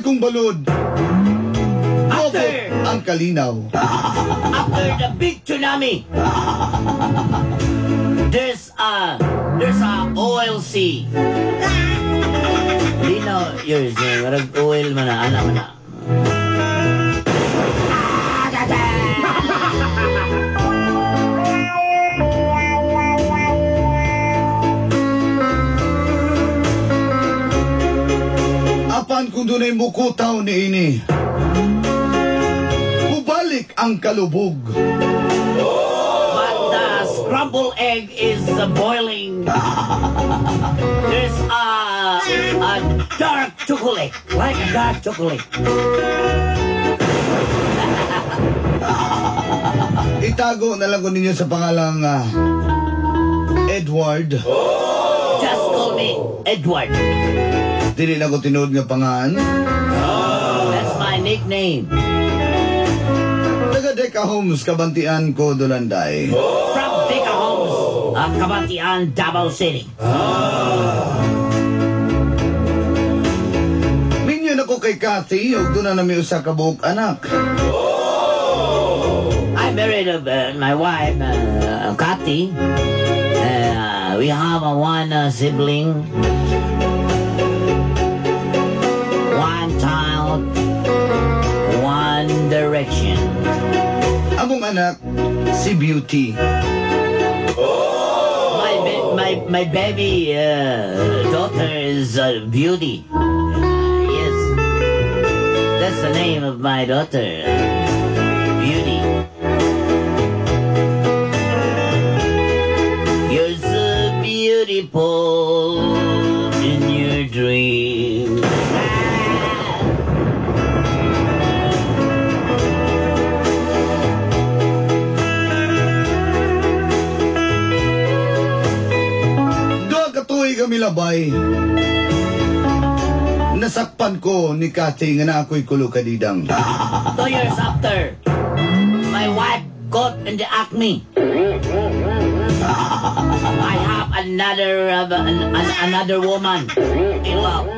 Kong balod. After ang kalinaw. After the big tsunami, there's a oil sea. Lino, yours, marag oil man na, anak man na. Apan kung dunay mukutaw ni ini, mubalik ang kalubog. But the scrambled egg is boiling. There's a dark chocolate, like a dark chocolate. Itago na lang ko ninyo sa pangalang Edward. Just call me Edward. Dili na ko tinuod nga pangan. That's my nickname. Taga Deca Homes, Kabantian ko, Dolanday. From Deca Homes, Kabantian, Davao City. Minyon ako kay Cathy, ug doon na nami usa ka buok anak. I married my wife, Kathy. We have one sibling. One child, one direction. Among anak, si Beauty. My baby daughter is Beauty. Yes, that's the name of my daughter, Beauty. You're so beautiful in your dreams. Kami labay. Nasakpan ko ni Cathy nga na ako'y kulukadidang. 2 years after, my wife got in the acme. I have another woman in love.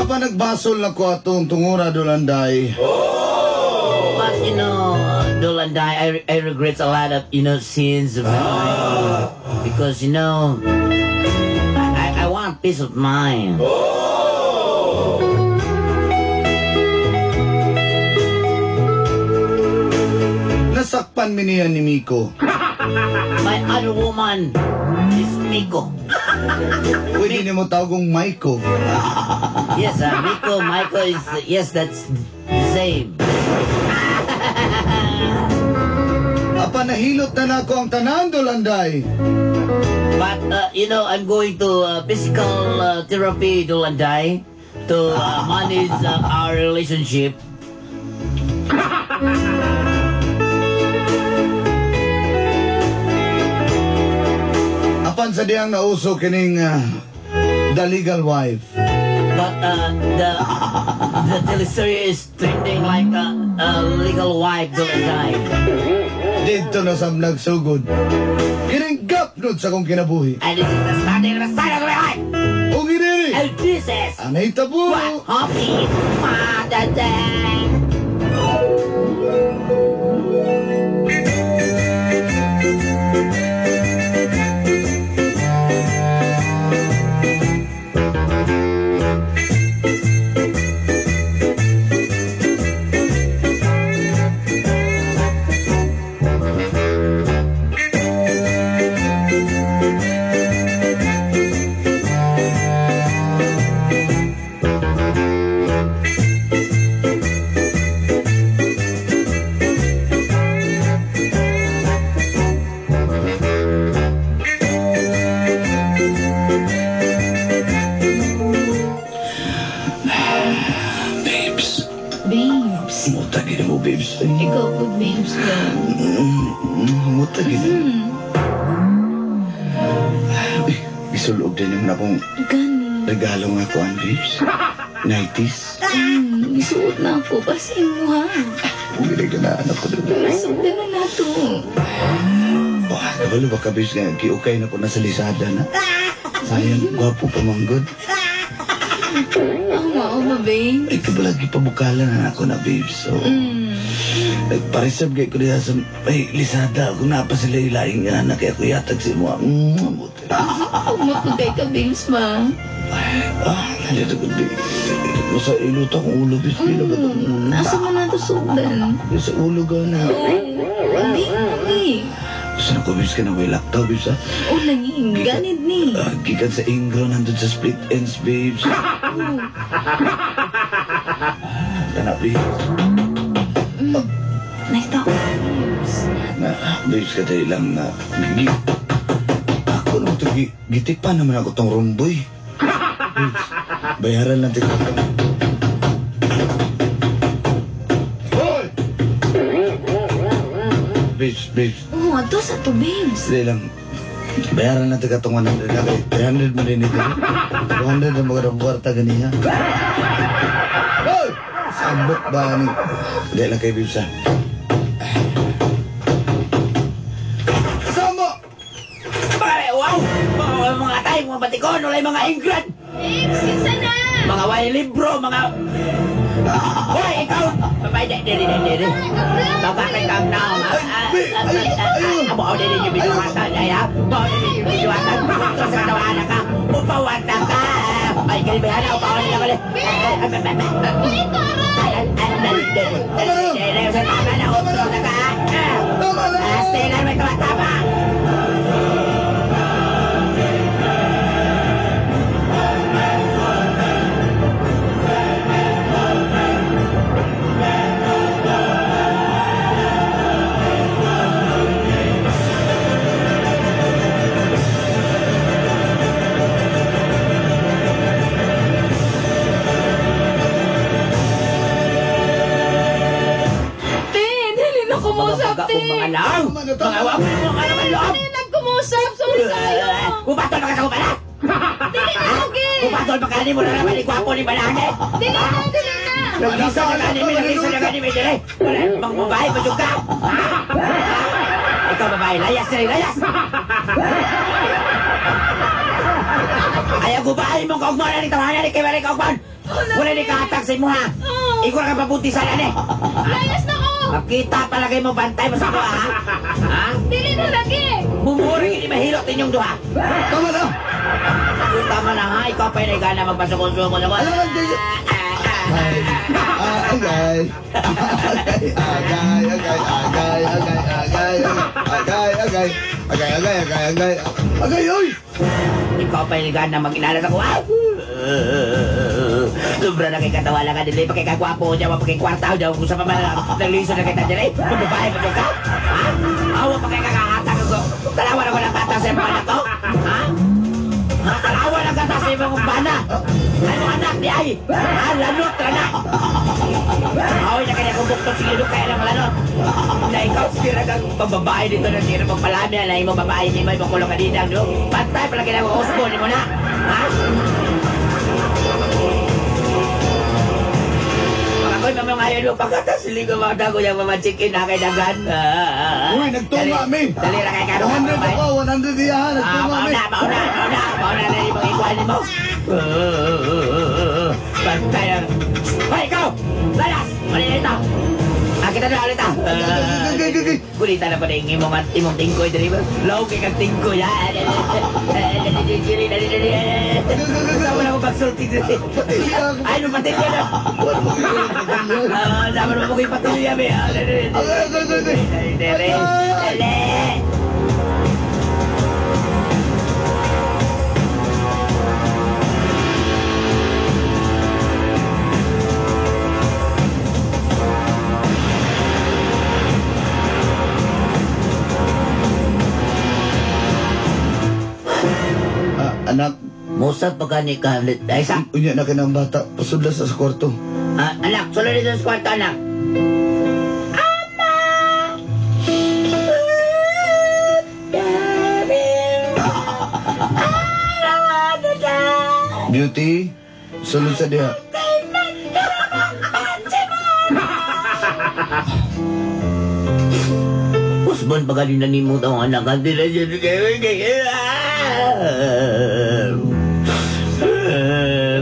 Apa nagbasol na ko atong tungura, Dolanday. But Dolanday, I regret a lot of sins of my life because I want peace of mind. Nasakpan mi niya ni Miko. My other woman is Miko. Pwede niyo mo tawagong Maiko. Yes, Miko is, yes, that's the same. Apa nahilot na nako ang tanan, Dolanday. But, I'm going to physical therapy, Dolanday, to manage our relationship. Apan sa diyang nauso kining The Legal Wife. But the teleserye is trending like a legal wife, Dolanday. Dito na sa nagsugod. Kining gapnod sa kong kinabuhi. And this is the starting of the side of my life. O giniri! And this is Anay tabo! what happy Mother Day. babes lang. Muta gina. Isulog din naman akong Gani. regalo nga ko, babes. 90s. Isuot na ako kasi mo ha. Kung ginagdanaan ako doon. Isuot na na to. Wala ba kabis nga, giukay na ko na sa lisada na. Sayang, gwapo pa manggod. Ang mao ba, babe? Ay, kabalagi pabukalan na ako na, babes. So, nagpareserve kayo ko nila sa may lisada. Kung napa sila ilaing nga na, kaya ko yatag si mo. Mabuti. Umapagay ka, babes ba? Nalito ko di. Sa iluto akong ulo, babes. Pila ba itong ulo? Nasa man na to sudan? Sa ulo ka na. Hindi. Gusto na ko, babes, ka na may laktaw, babes, ha? O, naging ganit ni. Gikan sa ingro, nandun sa split ends, babes. Tanap, babes. Nakita ko, babes. Babes, ka tayo lang na. Ako naman ito, gitipan naman ako tong rumboy. Babes, bayaran lang ito. Hoy! Babes. Oo, ato sa to, babes. Hindi lang. Bayaran lang ito katong 100 na. 300 mo din ito. 200 na mga kwarta ganiya. Hoy! Sabot ba ni? Hindi lang kay babes, ha? Wow! Mga atay, mga batikon, walay mga ingrat! Babes, kinsa na? Mga walay libro, mga... Hoy, ikaw! Babay, dili. Babakay kang naong. Abo, dili yung binuwatan. Abo, dili yung binuwatan. Ito sa katawanan ka. Upawatan ka. Ay, kalibihan na, upawan nila kali. Dili, sa tama na, upro na ka. Stella, may tama. Kumusap, te! Mga lang! Mga wapin mo ka naman loob! Hindi nagkumusap! Sorry sa'yo! Kupatol na ka sa kupala! Dili na, okay! Kupatol pa ka ni mo na naman ni Gwapo ni Balane! Dili na! Naglisa na kanimi, dire! Wala bang babae pa yung ka! Ikaw babae, layas na rin, layas! Ayaw babae mong kaugman na ni tawanan ni Kiwari kaugman! Wala ni kahatag sa imo ha! Ikaw ka pabuti sa lani! Layas na ko! Makita palagay mo bantay mo sa kuha, ha? Ha? Dili na lagi! Bumuring hindi mahilot inyong duha. Tama na! Tama na ha, ikaw pa yung gana magpasukonsumo na ko. Alam mo, Jay. Agay, oy! Ikaw pa yung gana mag-inala sa kuha. Sobra na kay katawa lang ka din. Pa kay kagwapo niya, pa kay kwartaw niya. Kung sa pamalang nagliso na kita dyan, mababae pa ka? Ha? Awa pa kay kakahatag ako. Talawa na ko ng kata sa mga anak ko? Ha? Talawa ng kata sa mga bana. Ay mo anak ni ay. Ha? Lanot ka na. Away na kanya kung buktot sige kaya lang lanot. Na ikaw sira kang pambabae dito na sira pang palami na imo babae ni may makulong ka dinang no? Pantay pala kaya ko usbo ni mo na. Ha? Ako'y mamamayan mo pagkatas sili ko mga dago yung mamachikin na kay dagan. Uy, nagtunga, mi! Dali na kay karo. 100 ako, 100 iya, nagtunga, mi! Mauna na yung mga ikuan mo. Bantay na. Hoy, ikaw! Lalas! Malinita! Kita na ulit ah. Kulita na pa na yung imong tingkoy dali ba? Law kay kang tingkoy ha. Sama na mo pagsulti dali. Ay, no pati ka na. Sama na mo ko'y patuloy yabi. Dali. Anak, Musat pa ka ni Carlet. Ay, sa? unya na ka ng bata, pasudlas sa kwarto. Anak, sulod dito sa kwarto, anak. Beauty, sunod sa diha. Usman pa kanina ni mo tawang anak ka nila dyan kayo.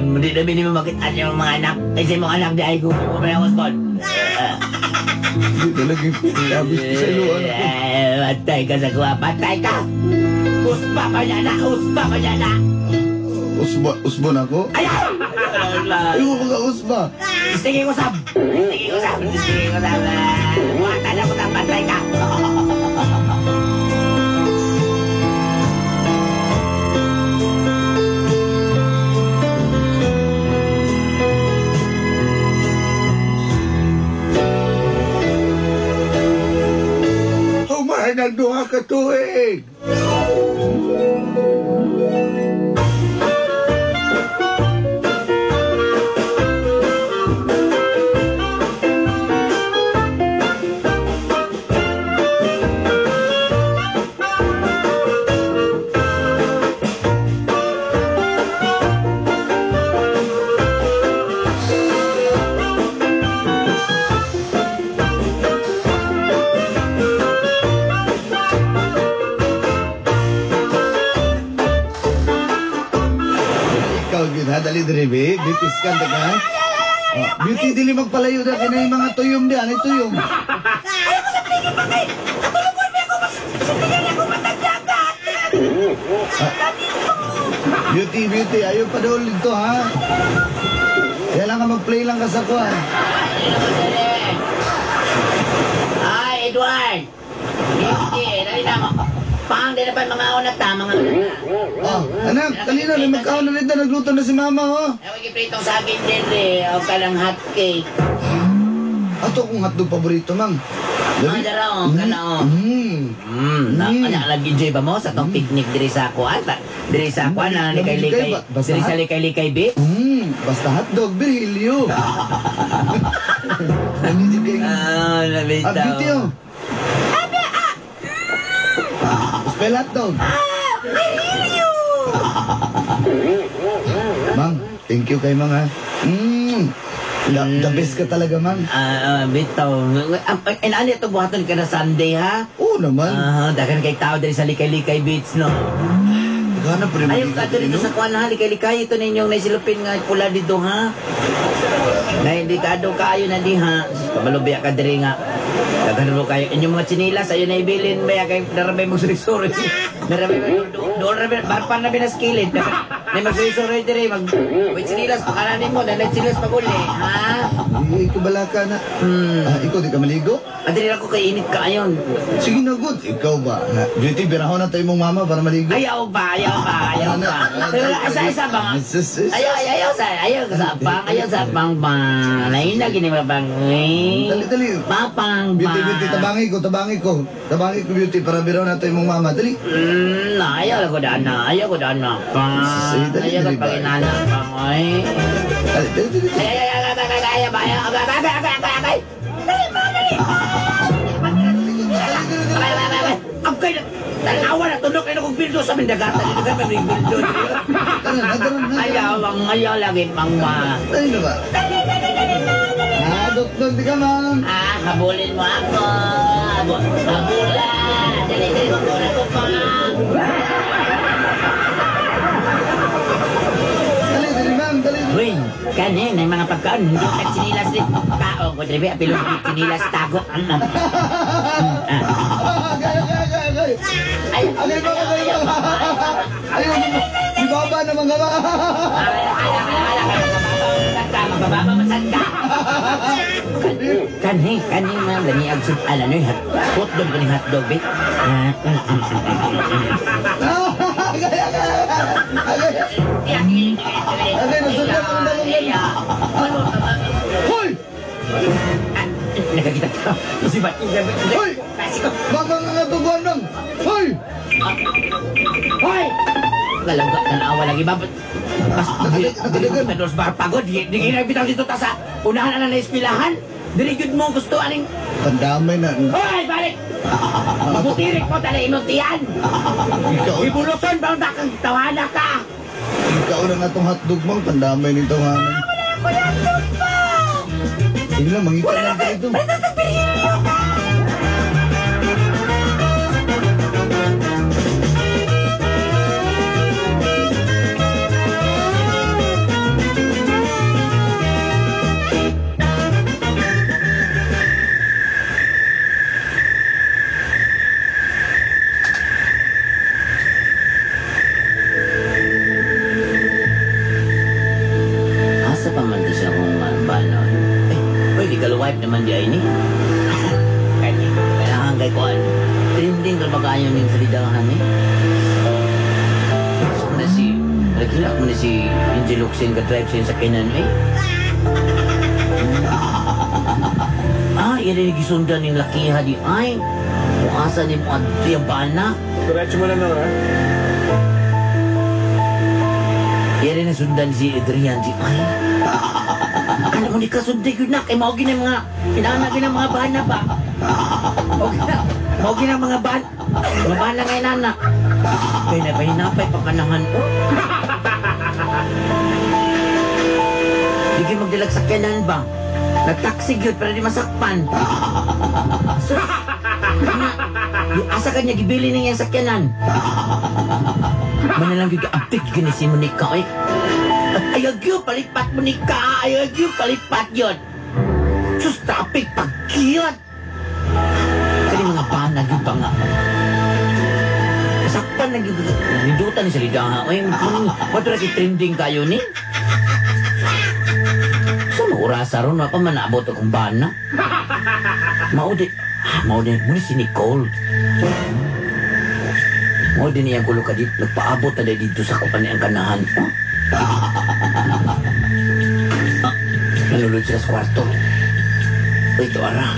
Hindi namin ni mo makita niyo mga anak. Kasi mga anak di ay gumawa pa ng Usman. Hindi talaga labis ko sa ilo, anak ko. Patay ka sa kuha, patay ka! Uspa pa niya na, uspa pa niya na! Usbon ako? Ayaw! Ayaw ko ka usba. Sige ko sab! Sige ko sab! Sige ko sab! Buhatan ako ng patay ka! Humahan ng duha ka tuig. Dali diri be, bipiskan ta ka. Beauty dili magpalayo da kanay mga tuyom di, ani tuyom. Ayaw ko sa paligid pa kay! Katulungan mo ako! Sindigan ako matagdagat! Beauty, ayaw pa daw dito ha. Kaya lang ka mag-play lang ka sa kuhan. Ay, Edward! Beauty, dali na mo. Pang, di na pa mga unat ta, mga Oh, anak, kanina rin magkaon na rin na nagluto na si mama, oh. Ay, magipritong sa akin din, O ka lang hot cake. Ato kong hotdog paborito, mang. Ay, dara, o ka na, o. Kanya lagi enjoy ba mo sa tong picnic diri sa kuan? Diri sa kuan na likay-likay. Diri sa likay-likay bi? Basta hotdog, Virgilio. Nandiyan kayo. Nabitaw. Beauty, oh. Spell hotdog. Mang, thank you kay Mang, ha. The best ka talaga, Mang. Bitaw. Ano ito buhaton ka na Sunday, ha? Oo naman. Dagan kay tao diri sa likay-likay beach, no? Gana pa rin Ayun ka dito sa kuan ha, likay-likay ito ninyong naisilupin nga pula dito, ha? Na indikado kayo na di, ha? Kabalubya ka diri nga. Dagan mo kayo. Inyong mga chinilas, ayun na ibilin ba? Kay narabay mo suri-suri. Narabay mo, doon rabay, barpan na binaskilid. May magsuri-suri diri, may chinilas, pakalanin mo, dahil chinilas pag-uli, ha? Ikaw bala ka na. Ikaw di ka maligo? Diri ako kay init ka ayon. Sige na, good. Ikaw ba? Beauty, birahon na tayo mong mama para maligo. Ayaw ba? Isa-isa ba nga? Ayaw sa pang ba? Naina, gini ba bang? Dali. Papang ba? Beauty, tabangi ko. Tabangi ko, Beauty, para birahon na tayo mong mama. Dali. Ayaw ko daan na. Ayaw ko pag inana pa. Ay. Dali. Ay. Tanawa na tunok kayo kong bildo sa mindagatan. Dito ka may bildo. Ayaw lagi pang ma. Dali na ba? Dok, di ka, Mang. Habulin mo ako. Habulan. Dali, habulan ko pa. Dali, Mang, dali. Uy, kanin, may mga pagkaon. Hindi ka sinilas din. Kaon ko, Dribe. Apilong sinilas tago. Gay. Ayaw mo. Si Baba naman ka ba? Mababa masad ka. Kanin, man. Dani agsud ala no hotdog ni hotdog bit. Hoy! Nakakita ka. Isibat. Hoy! Baka nga tubuan lang. Hoy! Hoy! Galangga na awa lagi ba? Terus bar pagod. Di bitaw dito ta sa unahan na ispilahan. Diri jud mo gusto aning pandamay na. Hoy, balik. Mabutirik mo tala inutian. Ibuluton ba ang dakang tawana ka? Ikaw na nga itong hotdog mo, pandamay ng tawanan. Kuya, hotdog pa! Sige lang, mangita lang ka ito. Asa pa man to siya kung banon? Uy, legal wife naman di ay ni. Kailangan kay Kuan. Trending ka magayo ng salidahan ni. Na si, nagkilak mo na si Angel Luxin ka-drive siya sa kinan eh. Yan ay gisundan ng lakiha di ay. Kung asa ni mo yung bana. Diretso mo lang ha? Yan ay nasundan si Adrian di ay. Alam mo ni kasunday yun na. Kay maugin ng mga, pinanagin ng mga bana ba? Maugin ng mga bana. Mga bana ngayon anak. Kaya na pahinapay pakanangan ko. Hindi magdalag sa kanan ba? Nagtaksi yun para di masakpan. So, asa ka niya gibili na yung sakyanan. Manalang yung kaabtig ganisi mo ni ka eh. Ayag yun, palipat mo ni ka. Ayag yun, palipat yun. Sus, tapik, pagkiyot. Kaya mga banag yung pa nga. Sakpan na yung nindutan ni Salidaha. Ay, matulad trending kayo ni. Saan orasa ron? Mapa manabot akong bana. Maudi muna si Nicole. Maudi niya gulo ka dito. Nagpaabot na dito sa kapaniang kanahan. Nalulod sila sa kwarto. O ito, ara.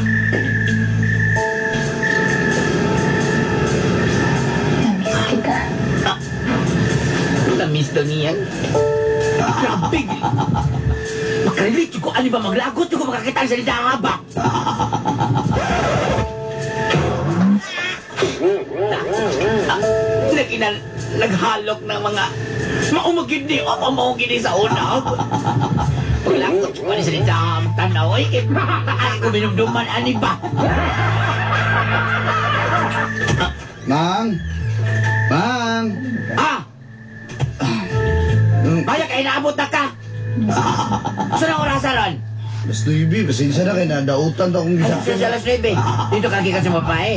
Namiss kita. Namiss daw niyan. Grabe! Makarelate ko, ano ba maglagot ko makakita sa salita nga ba? Naghalok ng mga maumagin ni o maumagin sa una. Paglagot ko ni salita nga magtanaw. Ay, ay ko minumduman, ani ba? Mang! Mang! Kaya kayo naabot na ka? Saan ang orasa ron? Mas Nuibi, pasensya na kayo, nadautan to akong Ay, gisakyan. sa alas 9. Dito kagi ka sa mapae.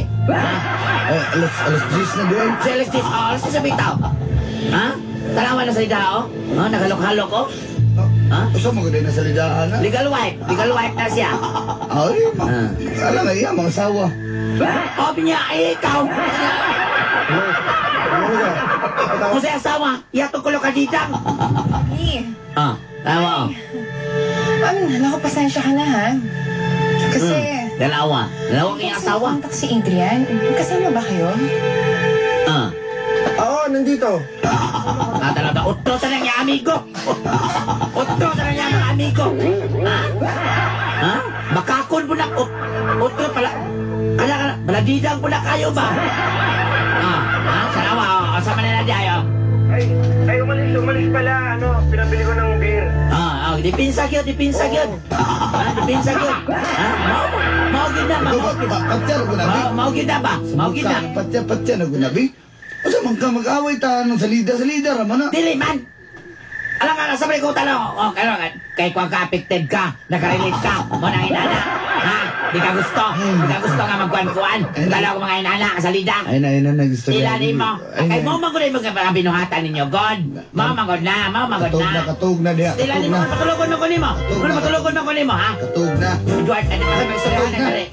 Ay, alas 10 na doon. Sa alas 10, alas 10 sa bitaw. Ha? Talawa na salita o? Naghalok-halok o? Ha? Asa mo gano'n na salidaan na? Legal wife na siya. Ay, alam nga iya, mga asawa. Sabi niya, ay ikaw. Kung sa asawa, iyatong kulo ka ditang. Hey, Tawa o. naku, pasensya ka na ha. Kasi... Dalawa kayong asawa. Kontak si Adrian. Kasama ba kayo? Oo, nandito. Talaga, utrosan lang yung amigo. Utrosan lang yung mga amigo. Ha? Bakakon mo na. Utro pala. Baladidang mo na kayo ba? Salawa o. Kasama na na diyo. Ay, umalis pala. Pinabili ko ng beer. Dipinsa yun. Dipinsa yun. Maugid na, Patya na gunabi. maugid na ba? Maugid na. Patya na gunabi. Asa man ka mag-away ta ng salida, raman na. Dili man. Alam ka, sabay ko tanong. Kay kung ka-affected ka, nakarelate ka, mo nang inana. Ha? Di ka gusto nga magkuhan-kuhan. Dalaw ko mga inana, kasalida. Ay na, gusto Sila ni mo. Kay mo maguloy mga binuhatan ninyo, God. Mamagod na. Katug na diya. Sila ni mo, matulugon mo ko ni mo. Matulugon mo ko ni mo, ha? Katug na. Edward, ano ka sa magsuryahan na kare?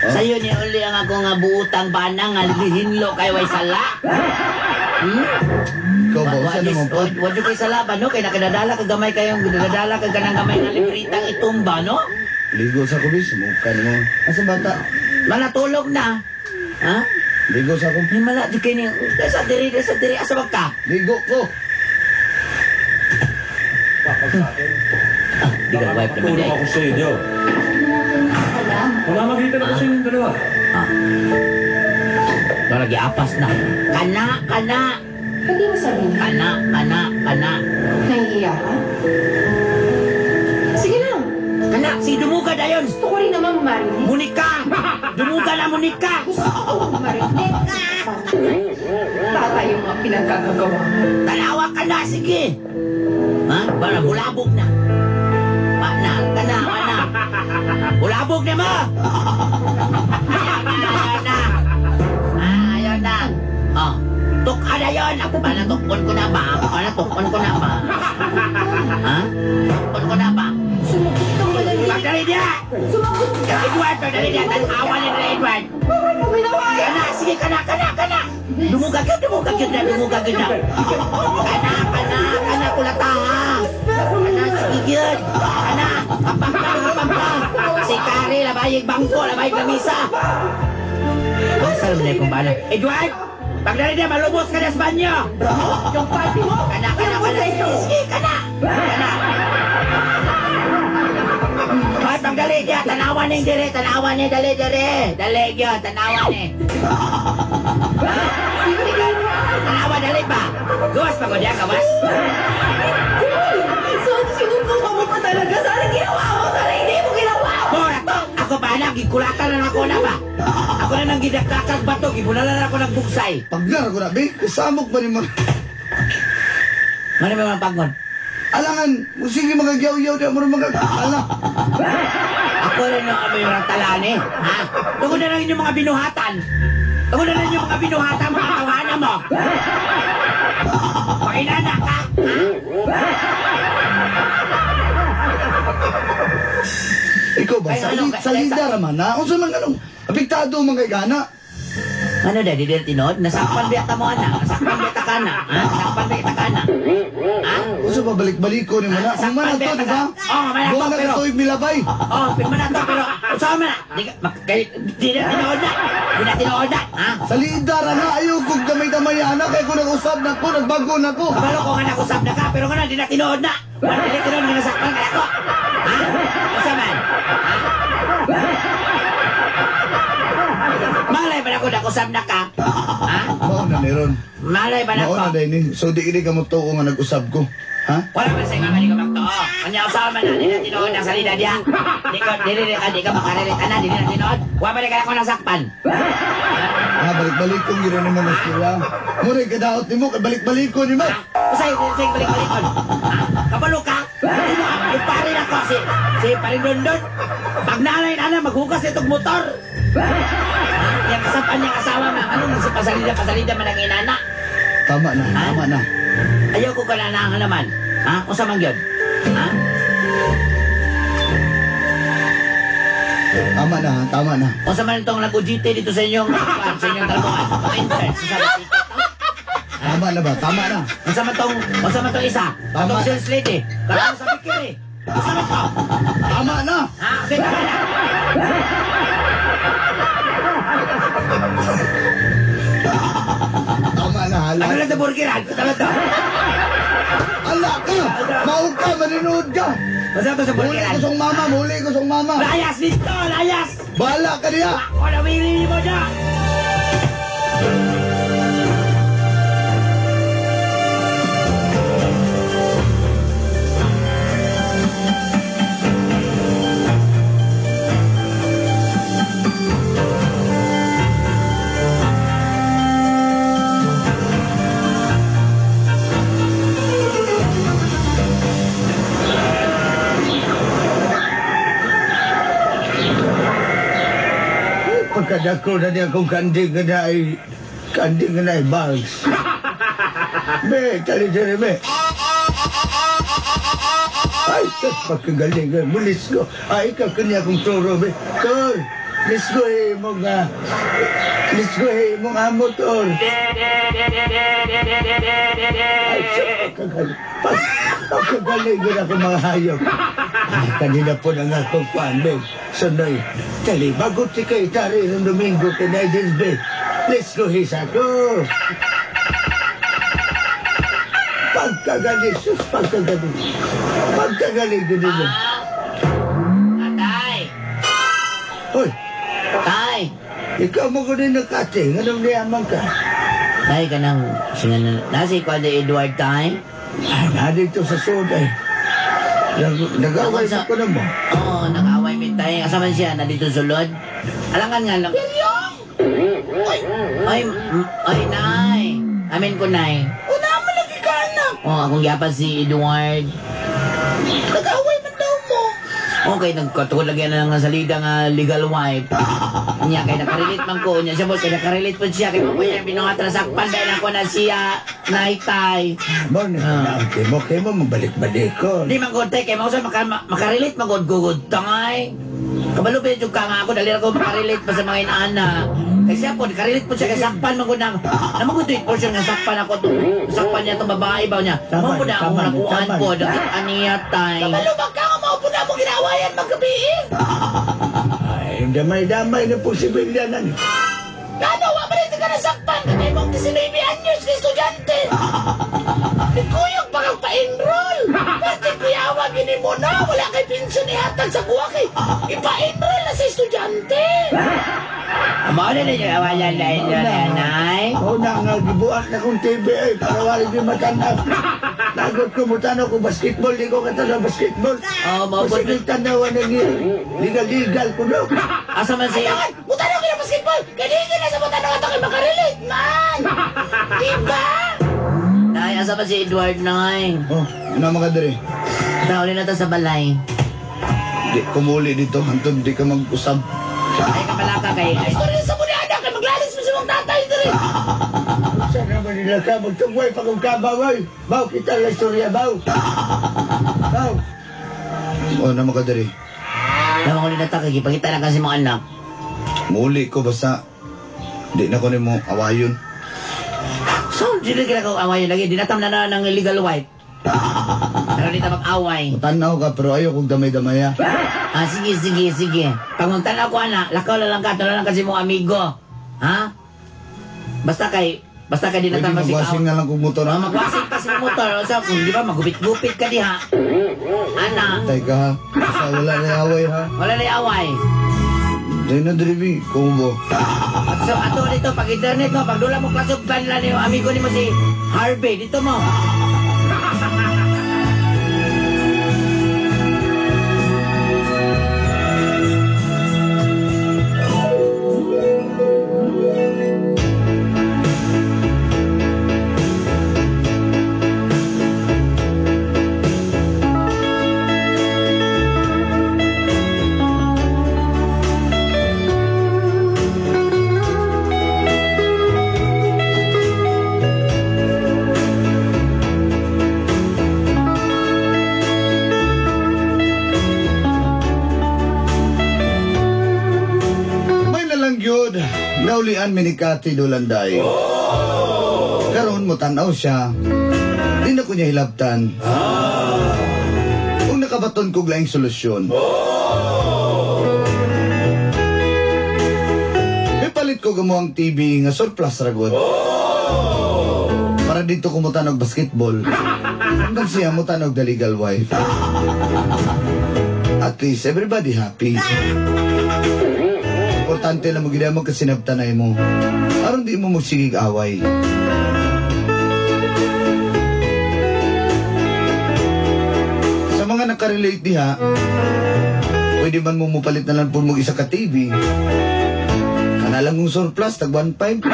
Sa'yo ni uli ang ako nga buutang panang nga lihinlo kay way sala. Ikaw ba? Saan naman po? Wadyo kay sala ba, no? Kaya nakadadala ka gamay kayong nadadala ka ganang gamay nga libritang itumba, no? Ligo sa kubis. Mukan mo. Asa bata? Manatulog na. Ha? Ligo sa kubis. May mala, di kayo sa diri, asa wag ka? Ligo ko. Di ka wipe naman Tulong day. ako sa inyo. Wala makita na ko sa inyong dalawa. Ito lagi apas na. Kana. Pwede mo sabihin. Kana. Nahihiya ka? Sige lang. Kana, si dumuga na yun. Gusto ko rin naman marinig. Munika! Dumuga na munika! Gusto ko marinig. Bata yung mga pinagkakagawa mo. Tanawa ka na, sige! Ha? Para bulabog na. Kana. Bulabog na mo! Ayaw na. Oh, tuka na yun! Ako pa natukon ko na ba? Ha? Tukon ko na ba? Sumagot kang malalim. Pagdali niya! Sumagot ka! Edward, pagdali niya! Tanawa ni Edward! Bakit mo binawayan? Kana, sige, kana! Dumugag na. Kana, kulataha. Kana, sige yun. Kana, hapang ka. Si Kari, labayig bangko, labayig lamisa. Asal mo na yung kumbala. Edward, pagdali niya, malubos ka na sa banyo. Yung party mo? Kana. Sige, kana. Ay, pagdali niya, tanawan niya dire, dali yun, tanawan niya. Tanawan, dali pa. Gawas pa ko diya, gawas. So, sinubukan mo pa talaga. Sana ginawa mo. Sana hindi mo ginawa. Mora to, ako pa na, gikulatan na ako na ba? Ako na nang gidakakag bato, gibunalan ako ng bugsay. Paglar ko na, be. Kasamok ba ni mo? Ano ba mga pagod? Alangan, sige mga gyaw-yaw na mo mga alam. Ako rin ang kami yung talani, ha? Tungkol na lang inyong mga binuhatan. Mga kawanan mo. Pakinana ka, ha? Ikaw ba? Ay, ano, Salida raman na. Kung saan man ganun, apektado mga gana. Ano dahil, di dahil tinod? Nasakpan biyata mo, anak. Nasakpan biyata ka na, ha? Ha? Kung saan babalik-balik ko ni mo na. Kung man na to, di ba? Oo, man na to, Buwan na pero... ka tuig milabay. Oh, pirma na to, pero usama na. Di na tinood na. Ha? Salida ra na. Ayaw kong gamay-gamay anak. Kaya kung nag-usap na ko, nagbago na ko. Kabalo ko nga nakusap na ka, pero nga na, di na tinood na. Di na tinood nga nasakpan ka ako. Ha? Usama. Ha? Malay ba na ko nakusap na ka? Ha? Mauna ni Ron. Malay ba na ko? Mauna dahil ni. So di ka mo to nga nag-usap ko. Ha? Wala man sa nga mali ka magtoo. Kanya usama na, di na tinood na salida diya. Di ka makarelita na, di na tinood. Wala ba na ka ako nasakpan? Balik-balik kong gina ni mo na sila. Muna ikadaot ni mo, balik-balik ko ni mo. Usay balik-balikon. Ha? Kabalo ka? Hindi mo, yung pare na ko, si pare Dondon. Pag nalay na maghugas itong motor. Ha? Yung kasapan niyang asawa na, si pasalida man ang inana. Tama na. Ayaw ko ka na naman. Ha? Kung sa mangyod? Ha? Tama na. Kung sa man itong nag-UGT dito sa inyong trabuhan. Tama na ba? Tama na. Kung sa man itong isa. Tama. Itong sales lady. Kung sa bikini. Kung sa man to. Tama na. Ha? Okay, tama na. Tama na. Ano Hala. lang sa burgeran? Tama to. Hala ka. Maug ka. Maninood ka. Basta to sa Muli burgeran. ko song mama. Layas dito! Layas! Bahala ka niya. Ako na wilili mo dyan! Pagkadako na niya kung kanding na ay bags. Be, tali dyan be. Ay, pagkagaling, mulis ko. Ay, ikaw kanya kong turo be. Tol, Lisgoy mo nga. Lisgoy mo nga motor. Ay, kagaling. Kagaling ko na ako mga hayop. Ay, kanina po na nga akong paanbeg. Sanoy, tali, bagot si kayo tari ng Domingo Canadians Bay. Lisgoy sa ko. Pagkagaling, sus, pagkagaling. Pagkagaling ko nila. Tay! Hoy, Tay! ikaw mo ko rin nakating. Anong niyaman ka? Tay ka nang nasi ko na Edward, Tay? Ah, nadito sa soda eh. Nag-away Sa- sa ko na mo. Oo, nag-away mi Tay. Asaman siya, nandito sulod. Alangan nga lang. Ay, Nay! Amin ko, Nay. Una mo lagi ka anak. Oh, akong yapan si Edward. Nag-away man daw mo. Okay, nagkatulad lagi na nga salida nga legal wife. Niya, kay nakarelate man ko. Niya siya, boss, kay nakarelate po siya. Kay mo niya, binungatrasakpan dahil ako na siya, naitay. Mo na kayo mo mabalik-balik ko. Di man good, kay mo sa makarelate, magod-gugod, tangay. Kabalo ba yung ka nga ako, dali ako makarelate pa sa mga inaana. Kasi siya po, nakarelate po siya, kay sakpan man ko na, namang ito portion nga sakpan ako, sakpan niya itong babae ba niya. Tama, Mo po na ako tama, nakuhaan tama. po, dakit aniya tay. Kabalo ba ka nga maupo na mo ginawayan magabiin? Ay, damay-damay na posibilidad. Gano, wa ba rin ka nasakpan? Kanay mong 19 anyos na estudyante. Nagkuyog pa kang pa-enroll. Pati kuyawa gini mo na, wala kay pensyon ihatag sa buwa kay ipa-enroll na sa estudyante. Amo na ninyo, awalan na inyo na nanay. Oo na nga, gibuak na kong TV ay para wala di matanap. Lagot ko mo tanaw ko basketball, di ko katanaw basketball. Oo, maupod. Kasi tanawan na legal ko no. Asa man siya? Tangan, mutanaw ka na basketball. Kanigin na sa mutanaw ka kayo makarelate, man. Diba? Nay, asa man si Edward, nay? Oh, ano mga diri? Nauli na to sa balay. Di kumuli dito, hantod di ka mag-usab. Ay, kapalaka kay... Ay, Istorya sa muna anak, kay maglalis mo sa mong tatay diri. Saan naman nila ka magtungway pag ang kabaw ay? Baw, kita lang istorya, baw. Baw. O, ano mga diri? naman ko na takay, ipakita na kasi mga anak. Muli ko basta. Di na ko ni mo awayon. So, sila ko away lagi. Dinatam na ng illegal wife. Pero di ta mag-away. Tanaw ka pero ayaw kong damay-damaya. Ah, sige. Pag magtanaw ko, anak, lakaw na lang ka. Tala lang kasi mong amigo. Ha? Basta kay Pwede dinatam si magwasing na lang kong motor. Ah, magwasing pa si motor. O sa, di ba, magupit-gupit ka di ha? Ana, Tay ka ha. Basta wala na away ha. wala na away. Dahil na drivi. Kubo. At so, ato dito, pag internet mo, pag dula mo klasubkan nila ni amigo ni mo si Harvey, dito mo. Naulian minikati Dolanday. Karon mo tanaw siya. Di na ko niya hilabtan. Kung nakabaton ko laing solusyon. May palit ko gamuang TV nga surplus ragod. Para dito ko mutanog basketball. Hanggang siya mutanog the legal wife. At least everybody happy. Importante lang magiging kasinabtanay mo. Aron di mo magsigig away. Sa mga nakarelate diha, pwede man mo mupalit na lang po mo isa ka TV. Kanalang mong surplus, tag 1.5.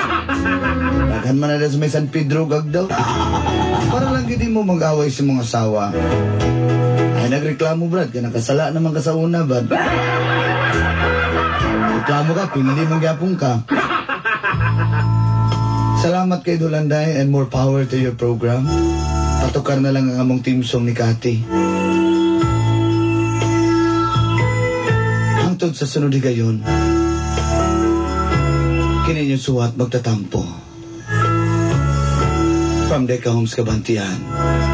Naghan man na sa may San Pedro gagdaw. Para lang hindi mo mag-away sa mga asawa. Ay nagreklamo brad, ka nakasala naman ka sa una brad. Reklamo ka, pinili mangyapong ka. Salamat kay Dolanday and more power to your program. Patukar na lang ang among team song ni Cathy. Hangtod sa sunod higayon, Kini yung suwat magtatampo. From Deca Homes Kabantian.